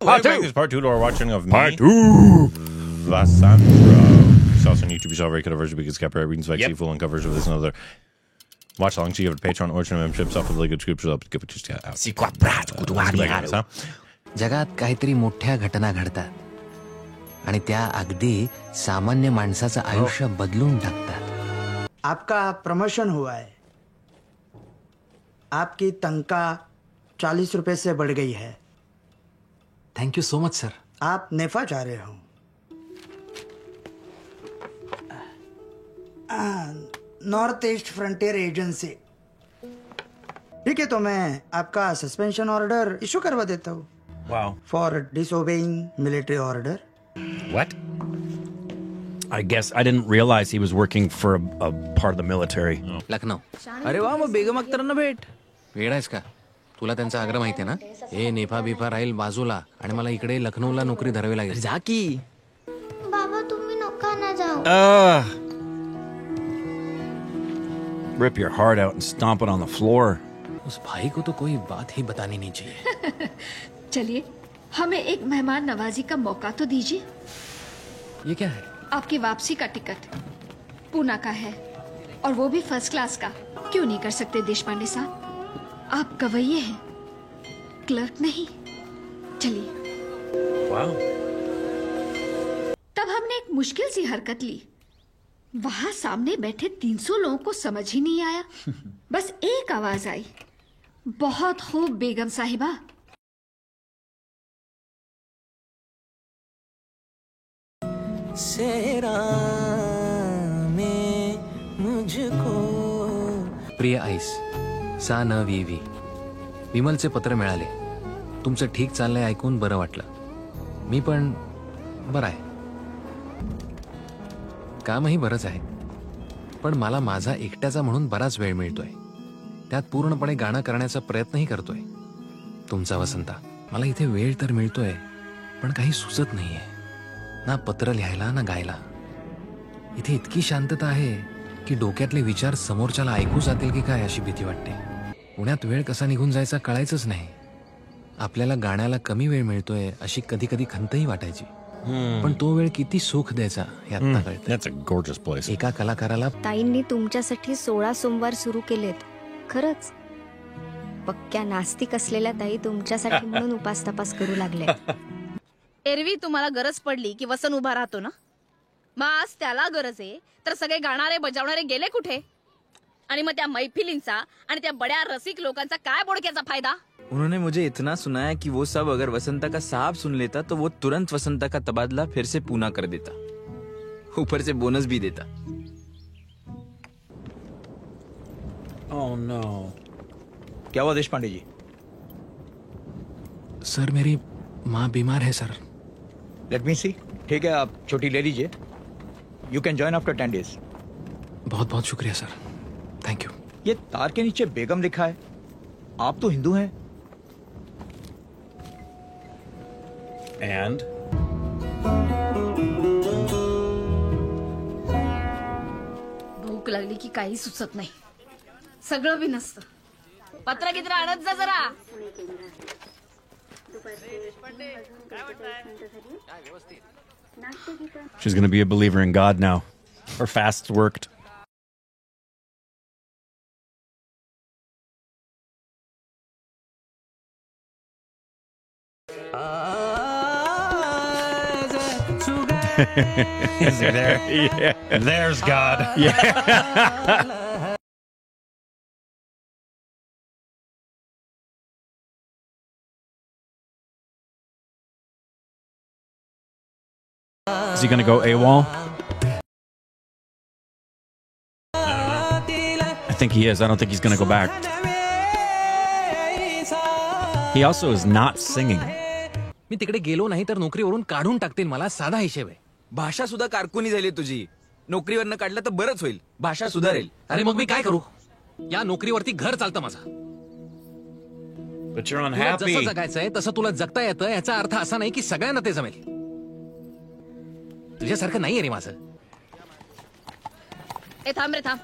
Part two. This part two to our watching of Part me, two. Vasandra. It's also on YouTube. You saw very cut version because copyright readings like full and covers of this and other. Watch along, so you have a Patreon or membership, self really good scriptures up. Get what you out. जगात काहीतरी मोठ्या घटना घडतात आणि त्या अगदी सामान्य माणसाचं आयुष्य बदलून टाकतात. आपका प्रमोशन हुआ है. आपकी तनख्वाह 40 रुपए से बढ़ गई है. Thank you so much sir. आप नेफा जा रहे हो. North east frontier agency. ठीक है, तो मैं आपका सस्पेंशन ऑर्डर इशू करवा देता हूँ. Wow. For disobeying military order. What? I guess I didn't realize he was working for a part of the military. Lucknow. अरे वा, मग बेगम अख्तरांना भेट. वेळ आहेस का? तुला त्यांचा आग्रह माहिती आहे ना? हे नेफा बिफा राहील बाजूला आणि मला इकडे लखनौला नोकरी धरावी लागेल. जा की. बाबा तुम्ही नका ना जाओ. Rip your heart out and stomp it on the floor. उस भाई को तो कोई बात ही बतानी नहीं चाहिए. चलिए, हमें एक मेहमान नवाजी का मौका तो दीजिए. ये क्या है? आपकी वापसी का टिकट पूना का है और वो भी फर्स्ट क्लास का. क्यों नहीं कर सकते देशपांडे साहब? आप गवैये हैं, क्लर्क नहीं. चलिए. Wow. तब हमने एक मुश्किल सी हरकत ली. वहां सामने बैठे 300 लोगों को समझ ही नहीं आया. बस एक आवाज आई, बहुत खूब बेगम साहिबा. प्रिय आईस, सा न वी. विमलचे पत्र मिळाले. तुमचं ठीक चाललंय ऐकून बरं वाटलं. मी पण बरं आहे. कामही बरंच आहे, पण मला माझा एकट्याचा म्हणून बराच वेळ मिळतोय. त्यात पूर्णपणे गाणं करण्याचा प्रयत्नही करतोय. तुमचा वसंता. मला इथे वेळ तर मिळतोय, पण काही सुचत नाहीये. ना पत्र लिहायला ना गायला. इथे इतकी शांतता आहे की डोक्यातले विचार समोरच्याला ऐकू जातील की काय अशी भीती वाटते. पुण्यात वेळ कसा निघून जायचा कळायचंच नाही. आपल्याला गाण्याला कमी वेळ मिळतोय अशी कधी कधी खंतही वाटायची. पण तो वेळ किती सुख द्यायचा हे आता कळतं. That's a gorgeous place. एका कलाकाराला ताईंनी तुमच्यासाठी 16 सोमवार सुरू केलेत. खरंच पक्क्या नास्तिक असलेल्या ताई तुमच्यासाठी म्हणून उपास तपास करू लागल्या. एरवी तुम्हाला गरज पडली की वसन उभा राहतो ना, मग आज त्याला गरज आहे तर सगळे गाणारे बजावणारे गेले कुठे? आणि मग त्या मैफिलींचा आणि त्या बड्या रसिक लोकांचा काय बोडक्याचा फायदा? उन्होंने मुझे इतना सुनाया कि वो सब अगर वसंता का साहब सुन लेता तो वो तुरंत वसंता का तबादला फिर से पूना कर देता, ऊपर से बोनस भी देता. Oh no. क्या हुआ देशपांडे जी? सर मेरी माँ बीमार है सर. Let me C. ठीक है, आप छुट्टी ले लीजिए. You can join after 10 days. बहुत बहुत शुक्रिया सर. Thank you. ये तार के नीचे बेगम लिखा है. आप तो हिंदू हैं. And? भूक लागली की काही सुचत नाही. सगळं बी नसतं. पत्र किती आणत जा जरा. She's going to be a believer in God now. Her fasts worked. Is he there? Yeah. There's God. Yeah. Is he going to go AWOL? I think he is. I don't think he's going to go back. He also is not singing. मी तिकडे गेलो नाही तर नोकरीवरून काढून टाकतील मला. साधा हिशेब आहे. भाषा सुद्धा कारकुनी झाली तुझी. नोकरीवरनं काढलं तर बरंच होईल. भाषा सुधारेल. अरे मग मी काय करू? या नोकरीवरती घर चालतं माझं. But you're तुला unhappy. जसं जगायचंय तसं तुला जगता येतं याचा अर्थ असा नाही की सगळ्यांना ते जमेल. तुझ्यासारखं नाहीये रे माझं. ए थांब रे थांब.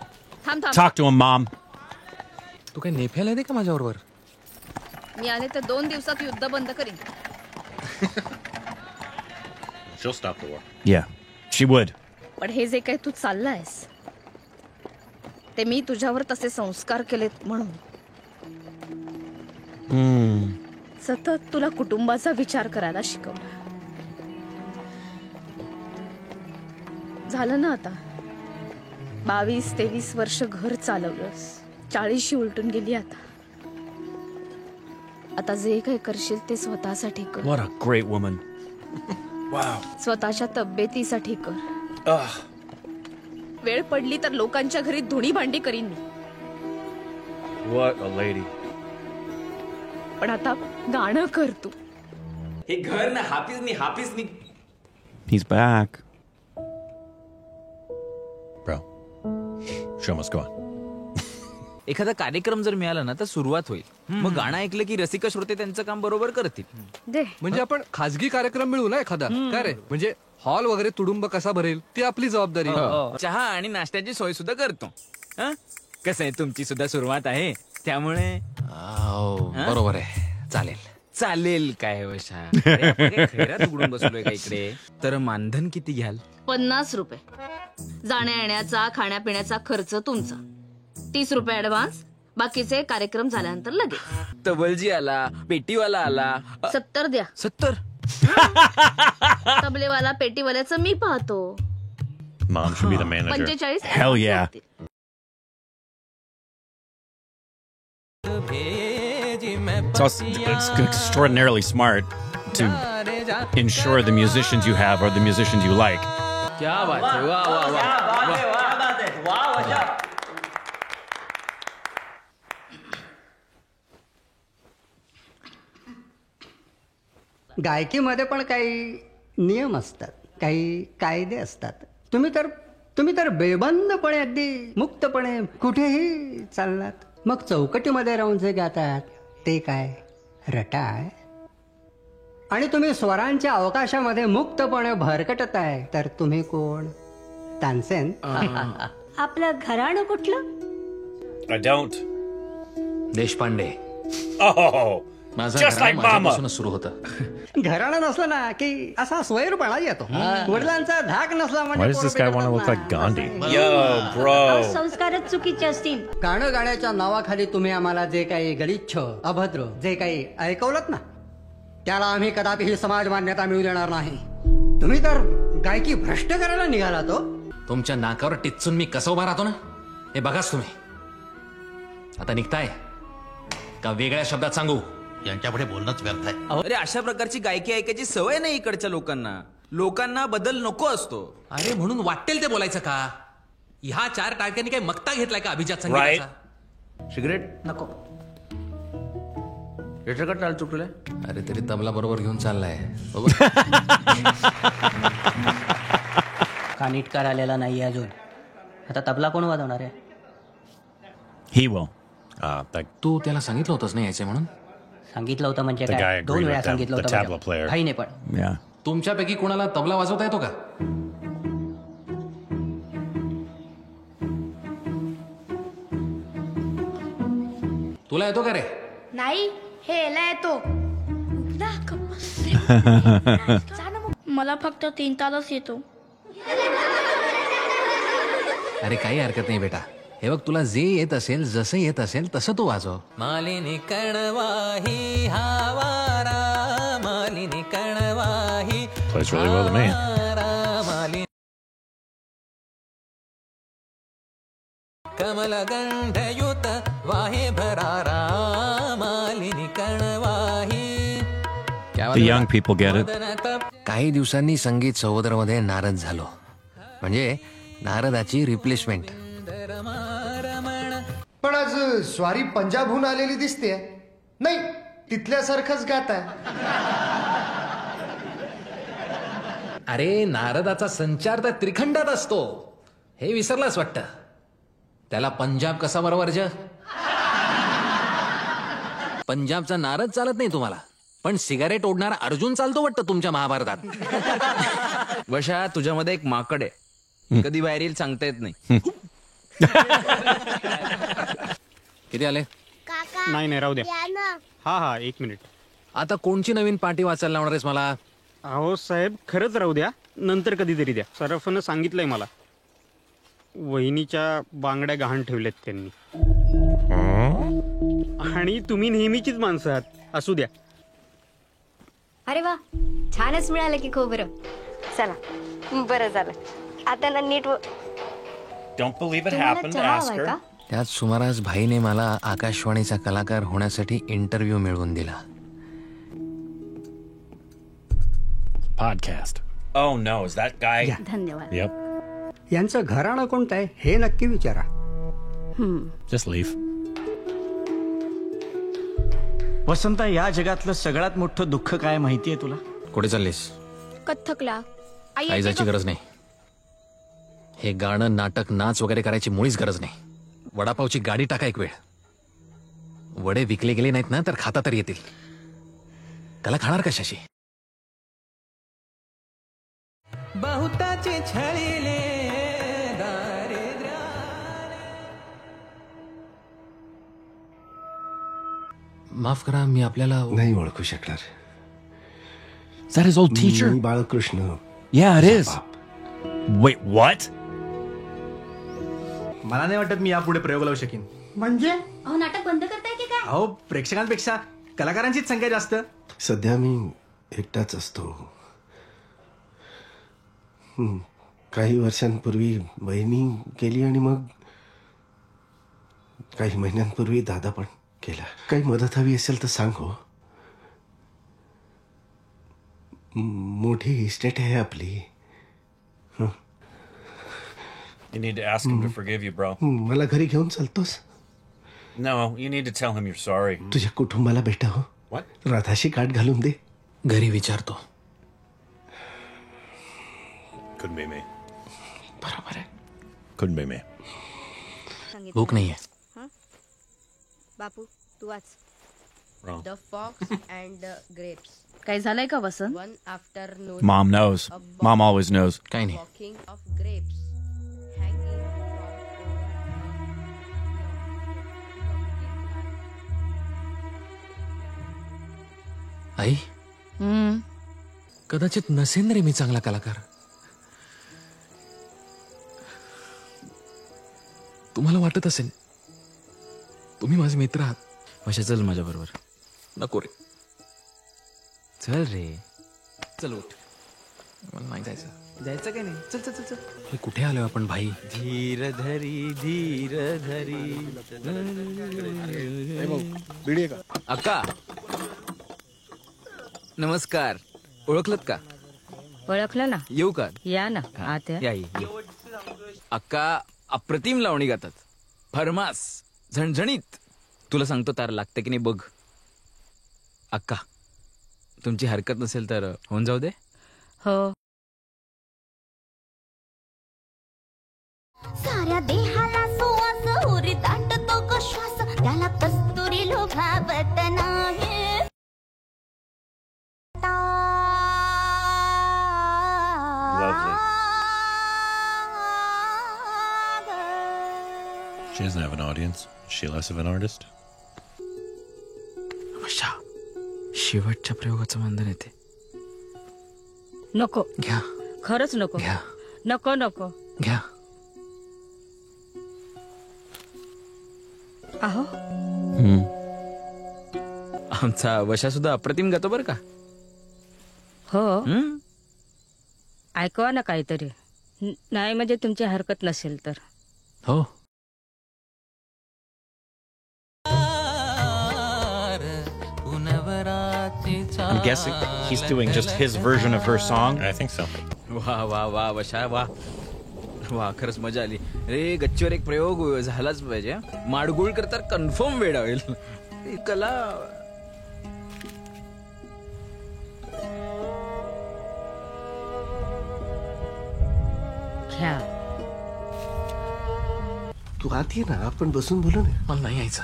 थांब थांब. Talk to him, Mom. तू काय नेफ्याला दे का माझ्याबरोबर? मी आले तर 2 दिवसात युद्ध बंद करीन. She'll stop the war. Yeah, she would. पण हे जे काही तू चाललायस ते मी तुझ्यावर तसे संस्कार केलेत म्हणून. सतत तुला कुटुंबाचा विचार करायला शिकवला. झालं ना आता 22-23 वर्ष घर चालवलंस, 40शी उलटून गेली. आता जे काही करशील ते स्वतःसाठी कर. What a great woman. Wow. स्वतःच्या तब्येतीसाठी कर. वेळ पडली तर लोकांच्या घरी धुणी भांडी करीन मी. What a lady. पण आता गाणं कर तू. हे घर ना हाफिजनी He's back. Bro, show must go on. एखादा कार्यक्रम जर मिळाला ना तर सुरुवात होईल. मग गाणं ऐकलं की रसिक श्रोते त्यांचं काम बरोबर करतील. दे. म्हणजे आपण खाजगी कार्यक्रम मिळू ना एखादा, काय रे, म्हणजे हॉल वगैरे तुडुंब कसा भरेल ती आपली जबाबदारी. चहा आणि नाश्त्याची सोय सुद्धा करतो. कसं आहे, तुमची सुद्धा सुरुवात आहे त्यामुळे बरोबर आहे, चालेल. चालेल काय वशा. अरे, आपण काय खैरात उघडून बसलोय का इकडे. तर मानधन किती घ्याल? 50 रुपये. जाण्या येण्याचा खाण्यापिण्याचा खर्च तुमचा. 30 रुपये ऍडव्हान्स, बाकीचे कार्यक्रम झाल्यानंतर लगेच. तबलजी आला, पेटीवाला आला. 70 द्या. 70? तबलेवाला पेटीवाल्याचं मी पाहतो. Mom should be the manager. 45. Hell yeah. It's extraordinarily smart to ensure the musicians you have are the musicians you like. क्या बात है, वाह वाह वाह. गायकीमध्ये पण काही नियम असतात, काही कायदे असतात. तुम्ही तर बेबंदपणे अगदी मुक्तपणे कुठेही चाललात. मग चौकटीमध्ये राहून जे गातात ते काय रटाळ. आणि तुम्ही स्वरांच्या अवकाशामध्ये मुक्तपणे भरकटताय तर तुम्ही कोण? तानसेन. आपलं घराणं कुठलं? I don't. देशपांडे. Oh, माझं just like Mama. सुरू होतं. घराणं नसलं ना की असा स्वैरपणा येतो. वडिलांचा धाक नसला Why म्हणजे does this guy want to look like Gandhi? Yo, bro. संस्कारच चुकीचे असतील. गाणं गाण्याच्या नावाखाली तुम्ही आम्हाला जे काही गलिच्छ अभद्र जे काही ऐकवलत ना त्याला आम्ही कदापिही समाज मान्यता मिळू देणार नाही. तुम्ही तर गायकी भ्रष्ट करायला निघाला तो. तुमच्या नाकावर टिचून मी कसं उभा राहतो ना हे बघाच तुम्ही. आता निघताय का वेगळ्या शब्दात सांगू? यांच्यापुढे बोलणंच व्यर्थ आहे. अरे, अशा प्रकारची गायकी ऐकायची सवय नाही इकडच्या लोकांना बदल नको असतो. अरे म्हणून वाटेल ते बोलायचं का? ह्या 4 टाळक्यांनी काही मक्ता घेतलाय का अभिजात संगीताचा? सिगरेट नको. याचं का टाळ चुकलंय? अरे तरी तबला बरोबर घेऊन चाललाय. का नीटकार आलेला नाही अजून. आता तबला कोण वाजवणार आहे? He will. तू त्याला सांगितलं होतंस ना यायचे म्हणून? सांगितलं होतं म्हणजे The guy काय? 2 agreed वेळा with them, सांगितलं the होतं tabla माझ्या player. भाईने पण. Yeah. तुमच्यापैकी कोणाला तबला वाजवता येतो का? तुला येतो का रे? नाही, हे याला येतो. मला फक्त 3 तालच येतो. अरे काही हरकत नाही बेटा. हे बघ, तुला जे येत असेल जसं येत असेल तसं तू वाजव. Malini कणवाही हावारा, Malini कणवाही. Plays really well to me. Kamal गंधयुत Wahe Bharara, Malini कणवाही. The young people get it. काही दिवसांनी संगीत सहोदरमध्ये नारद झालो. म्हणजे नारदाची रिप्लेसमेंट. पण आज स्वारी पंजाबहून आलेली दिसते. नाही, तिथल्यासारखंच गात आहे. अरे नारदाचा संचार तर त्रिखंडात असतो हे विसरलाच वाटतं. त्याला पंजाब कसा बरोबरज? पंजाबचा नारद चालत नाही तुम्हाला, पण सिगारेट ओढणारा अर्जुन चालतो वाटतं तुमच्या महाभारतात. वशा, तुझ्यामध्ये एक माकड आहे. कधी बाहेर येईल सांगता येत नाही. किती आले? नाही राहू द्या. हा 1 मिनिट. आता कोणची नवीन पार्टी वाचायला लावणार आहेस मला? अहो साहेब, खरंच राहू द्या, नंतर कधीतरी द्या. सराफनं सांगितलंय मला, वहिनीच्या बांगड्या गहाण ठेवल्यात त्यांनी. आणि तुम्ही नेहमीचीच माणसं आहात, असू द्या. अरे वा, छानच मिळालं की खोबरं. चला, बरं झालं. आता ना नीट Don't believe it happened. Ask her. त्याच सुमारास भाईने मला आकाशवाणीचा कलाकार होण्यासाठी इंटरव्ह्यू मिळवून दिला. Podcast. Oh no, is that guy? धन्यवाद. Yep. यांचं घराणं कोणतं आहे हे नक्की विचारा. Just leave. वसंता, या जगातलं सगळ्यात मोठं दुःख काय माहितीये तुला? कुठे चाललीस? कथ्थकला. काही जायची गरज नाही. हे गाणं, नाटक, नाच वगैरे करायची मुळीच गरज नाही. वडापावची गाडी टाका एक वेळ. वडे विकले गेले नाहीत ना तर खाता तर येतील. त्याला खाणार कशाशी? बहुताचे छळीले माफ करा, मी आपल्याला नाही ओळखू शकणार. Is that his old teacher? Balkrishna. Yeah, it is. Wait, what? मला नाही वाटत मी यापुढे प्रयोग लावू शकेन. म्हणजे अहो नाटक बंद करताय की काय? अहो, प्रेक्षकांपेक्षा कलाकारांचीच संख्या जास्त. सध्या मी एकटाच असतो. काही वर्षांपूर्वी बहिणी गेली आणि मग काही महिन्यांपूर्वी दादा पण केला. काही मदत हवी असेल तर सांग हो. मोठी इस्टेट आहे आपली. You need to ask him to forgive you, bro. मला घरी घेऊन चालतोस? No, you need to tell him you're sorry. तुझ्या कुटुंबाला भेटा हो. What? राधाशी गाठ घालून दे. घरी विचारतो. Couldn't be me. बरोबर आहे. Couldn't be me. भूक नाहीये. बापू तू वाच. Wrong. The Fox and the Grapes. काय झालंय का वसंत? One afternoon. Mom knows. Mom always knows. काही नाही. Walking of grapes. आई, कदाचित नसेन रे मी चांगला कलाकार. तुम्हाला वाटत असेल. तुम्ही माझे मित्र आहात. वशा, चल माझ्या बरोबर. नको रे. चल रे, चल उठ. मला नाही जायचं. जायचं काय नाही. चल चल चल चल. हे कुठे आलोय आपण भाई? धीर धरी धीर धरी. बिडी का अक्का, नमस्कार. ओळखलत का? ओळखलं ना. येऊ का? या ना आत या. या. अक्का अप्रतिम लावणी गातात. फरमास, झणझणीत. तुला सांगतो तार लागते की नाही बघ. अक्का, तुमची हरकत नसेल तर होऊन जाऊ दे. हो. साऱ्या देहाला सुवास उरी दाटतो ग श्वास, त्याला कस्तुरी लोभावत नाही. She doesn't have an audience. Is she less of an artist? वशा, शेवटच्या प्रयोगाचं वंदन येते. नको. घ्या. खरंच नको. घ्या. नको नको. घ्या. अहो, आमचा वशा सुद्धा अप्रतिम गातो बरं का. हो. ऐकवा ना काहीतरी. नाही म्हणजे तुमची हरकत नसेल तर. हो. I'm guessing he's doing just his version of her song. I think so. वा वा वा वशा वा. वा, खरंच मजा आली रे. गच्चीवर एक प्रयोग झालाच पाहिजे. माडगुळ करता कन्फर्म वेळ होईल. कला घ्या. तू आत ये ना, आपण बसून बोलू ना. मला नाही यायचं.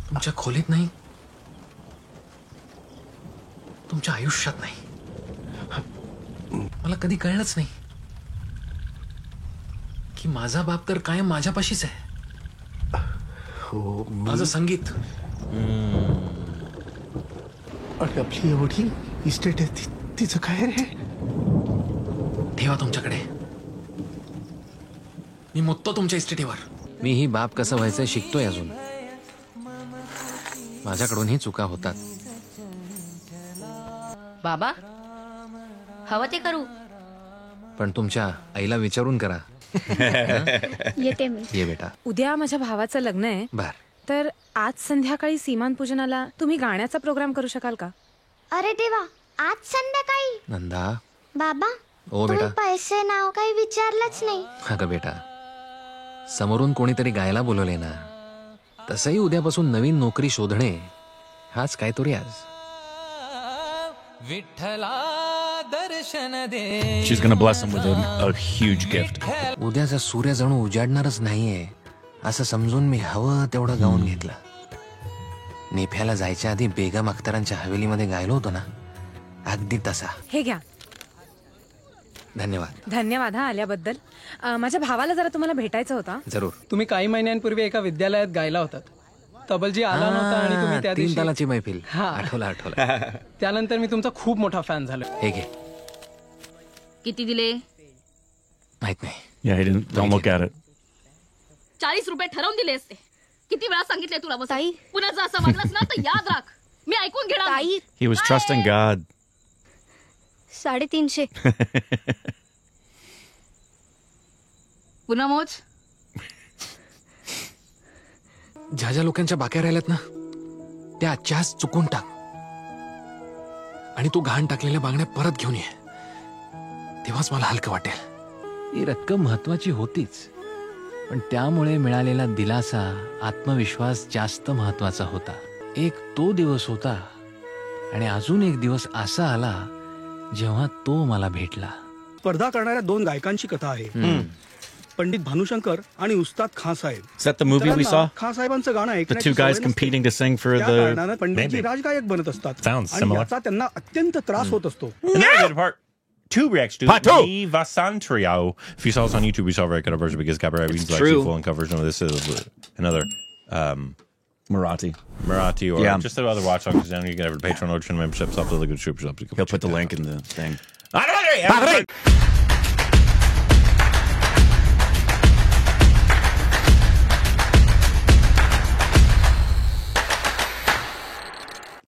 तुमच्या खोलीत नाही, तुमच्या आयुष्यात नाही. मला कधी कळलंच नाही की माझा बाप तर कायम माझ्यापाशीच आहे. हो. माझं संगीत, आणि आपली एवढी इस्टेट आहे तिचं काय रे? ठेवा तुमच्याकडे. मी मुततो तुमच्या इस्टेटीवर. मीही बाप कसं व्हायचं शिकतोय अजून. माझ्याकडूनही चुका होतात. बाबा हवं ते करू. पण तुमच्या आईला विचारून करा. येते मी. ये बेटा. उद्या माझ्या भावाचं लग्न आहे. बर. तर आज संध्याकाळी सीमान पूजनाला तुम्ही गाण्याचा प्रोग्राम करू शकाल का? अरे देवा, आज संध्याकाळी? नंदा. बाबा ओ तुम्ही बेटा. पैसे नाव काही विचारलंच नाही. अगं बेटा, समोरून कोणीतरी गायला बोलवले ना. तसंही उद्यापासून नवीन नोकरी शोधणे हाच काय तरी आज. विठ्ठला दर्शन दे. She's gonna bless him with a huge gift. उद्याचा सूर्य जणू उजाडणारच नाहीये असं समजून मी हवं तेवढं गाऊन घेतलं. नेफ्याला जायच्या आधी बेगम अख्तरांच्या हवेलीमध्ये गायलो होतो ना, अगदी तसा. हे घ्या. धन्यवाद. धन्यवाद हा आल्याबद्दल. माझ्या भावाला जरा तुम्हाला भेटायचं होता. जरूर. तुम्ही काही महिन्यांपूर्वी एका विद्यालयात गायला होतात. तबलजी आला नव्हता आणि तुम्ही त्या 3 तालाची मैफिल. हा. आठवलं. त्यानंतर मी तुमचा खूप मोठा फॅन झालो. हे घे. किती दिले? माहित नाही. Yeah, he didn't. Don't look at it. 40 रुपये ठरवून दिले असते. किती वेळा सांगितले तुला बस. पुन्हा जर असं वागलास ना तर याद राख, मी ऐकून घेणार नाही. He was trusting God. 350. पुन्हा मोज. ज्या ज्या लोकांच्या बाक्या राहिल्यात ना त्या आजच्याच चुकून टाक. आणि तू घाण टाकलेल्या बांगड्या परत घेऊन ये. तेव्हाच मला हलकं वाटेल. ही रक्कम महत्वाची होतीच, पण त्यामुळे मिळालेला दिलासा, आत्मविश्वास जास्त महत्वाचा होता. एक तो दिवस होता आणि अजून एक दिवस असा आला जेव्हा तो मला भेटला. स्पर्धा करणाऱ्या 2 गायकांची कथा आहे. पंडित भानुशंकर आणि उस्ताद खान साहेब. Is that the movie we saw? Khan साहेबांचं गाणं The ऐकण्याची 2 guys सवय competing to sing for त्या the. कारणानं पंडितजी राजगायक बनत असतात. Sounds आणि similar. याचा त्यांना अत्यंत त्रास होत असतो. Part 2 reacts to Part 2. the Vasan Trio. If you saw us on YouTube, we saw a very good version because Cabaret Readings like true. full and cover version of this is another Marathi or Yeah. just the other watch songs. Then you can have a Patreon or memberships up to the good troopers up. He'll put the link in the thing. Padre!